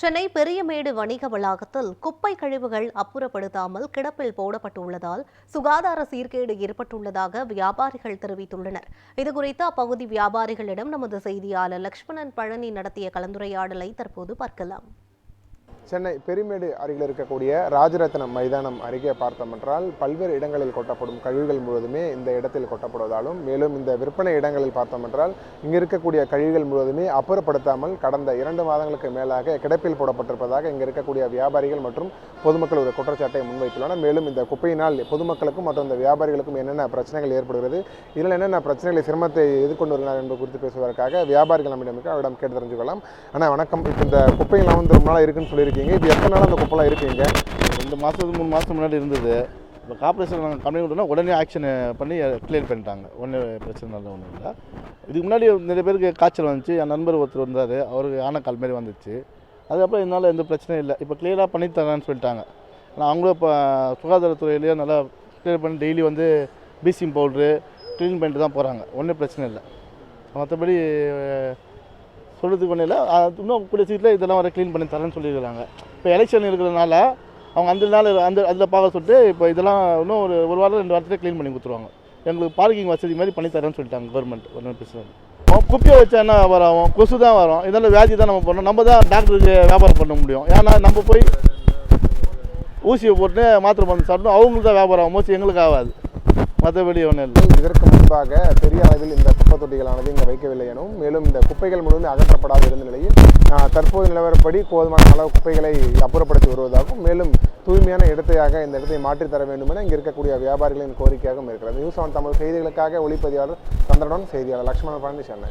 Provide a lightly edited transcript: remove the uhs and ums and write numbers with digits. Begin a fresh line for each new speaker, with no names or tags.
சென்னை பெரியமேடு வணிக வளாகத்தில் குப்பை கழிவுகள் அப்புறப்படுத்தாமல் கிடப்பில் போடப்பட்டுள்ளதால் சுகாதார சீர்கேடு ஏற்பட்டுள்ளதாக வியாபாரிகள் தெரிவித்துள்ளனர். இதுகுறித்து அப்பகுதி வியாபாரிகளிடம் நமது செய்தியாளர் லட்சுமணன் பழனி நடத்திய கலந்துரையாடலை தற்போது பார்க்கலாம்.
சென்னை பெரியமேடு அருகில் இருக்கக்கூடிய ராஜரத்னம் மைதானம் அருகே பார்த்தோம் என்றால் பல்வேறு இடங்களில் கொட்டப்படும் கழிவுகள் முழுவதுமே இந்த இடத்தில் கொட்டப்படுவதாலும், மேலும் இந்த விற்பனை இடங்களில் பார்த்தோம் என்றால் இங்கு இருக்கக்கூடிய கழிவுகள் முழுவதுமே அப்புறப்படுத்தாமல் கடந்த 2 மாதங்களுக்கு மேலாக கிடப்பில் போடப்பட்டிருப்பதாக இங்கு இருக்கக்கூடிய வியாபாரிகள் மற்றும் பொதுமக்கள் ஒரு குற்றச்சாட்டை முன்வைத்துள்ளனர். மேலும் இந்த குப்பையினால் பொதுமக்களுக்கும் மற்றும் இந்த வியாபாரிகளுக்கும் என்னென்ன பிரச்சனைகள் ஏற்படுகிறது, இதில் என்னென்ன பிரச்சனைகளை சிரமத்தை எதிர்கொண்டு வருகிறார் என்பது குறித்து பேசுவதற்காக வியாபாரிகள் நம்மிடம் அவரிடம் கேட்டு தெரிஞ்சுக்கலாம். ஆனால் வணக்கம், இப்போ இந்த குப்பையெல்லாம் வந்து ரொம்ப நாளாக இருக்குன்னு சொல்லியிருக்கீங்க. இது எத்தனை நாள் அந்த குப்பைலாம் இருக்குங்க?
2 மாதத்துக்கு 3 மாதம் முன்னாடி இருந்தது. இப்போ கார்பரேஷன் நாங்கள் கம்ப்ளைண்ட் கொடுத்தோம்னா உடனே ஆக்ஷன் பண்ணி கிளியர் பண்ணிட்டாங்க. ஒன்றும் பிரச்சனை ஒன்றும் இல்லை. இதுக்கு முன்னாடி நிறைய பேருக்கு காய்ச்சல் வந்துச்சு. என் நண்பர் ஒருத்தர் வந்தார், அவருக்கு ஆனக்கால் மாரி வந்துச்சு. அதுக்கப்புறம் இதனால் எந்த பிரச்சனையும் இல்லை. இப்போ கிளியராக பண்ணி தரேன்னு சொல்லிட்டாங்க. ஆனால் அவங்களும் இப்போ சுகாதாரத்துறையிலேயே நல்லா கிளியர் பண்ணி டெய்லி வந்து பீசிங் பவுட்ரு க்ளீன் பண்ணிட்டு தான் போகிறாங்க. ஒன்றும் பிரச்சனை இல்லை. மற்றபடி சொல்கிறதுக்கு ஒன்றும் இல்லை. இன்னும் கூடிய சீட்டில் இதெல்லாம் வர க்ளீன் பண்ணி தரேன்னு சொல்லியிருக்கிறாங்க. இப்போ எலெக்ஷன் இருக்கிறதுனால அவங்க அந்த நாள் அதில் பார்க்க சொல்லிட்டு இப்போ இதெல்லாம் இன்னும் ஒரு வாரம் 2 வாரத்தில் க்ளீன் பண்ணி கொடுத்துருவாங்க. எங்களுக்கு பார்க்கிங் வசதி மாதிரி பண்ணி தரேன்னு சொல்லிட்டாங்க கவர்மெண்ட். ஒன்றும் பிரச்சனை இல்லை. குப்பையை வச்சா என்ன வியாபாரம் ஆகும்? கொசு தான் வரும். இதெல்லாம் வியாதி தான் நம்ம பண்ணணும். நம்ம தான் டாக்டருக்கு வியாபாரம் பண்ண முடியும். ஏன்னா நம்ம போய் ஊசியை போட்டு மாத்திரை மருந்து சாப்பிட்டோம், அவங்களுக்கு தான் வியாபாரம் ஆகும். மோஸ்ட்லி எங்களுக்கு ஆகாது. மற்றபடி ஒன்றும் இல்லை.
இதற்கு முன்பாக பெரிய அளவில் இந்த குப்பை தொட்டிகளானது இங்கே வைக்கவில்லை எனவும், மேலும் இந்த குப்பைகள் முழுவதும் அகற்றப்படாத இருந்த நிலையில் தற்போது நிலவரப்படி போதுமான அளவு குப்பைகளை அப்புறப்படுத்தி வருவதாகவும், மேலும் தூய்மையான இடத்தையாக இந்த இடத்தை மாற்றித்தர வேண்டும் என இங்கே இருக்கக்கூடிய வியாபாரிகளின் கோரிக்கையாகவும் இருக்கிறது. நியூஸ் ஆன் தமிழ் செய்திகளுக்காக ஒளிப்பதிவாளர் சந்திரனுடன் செய்தியாளர் லட்சுமணன் பழனி, சென்னை.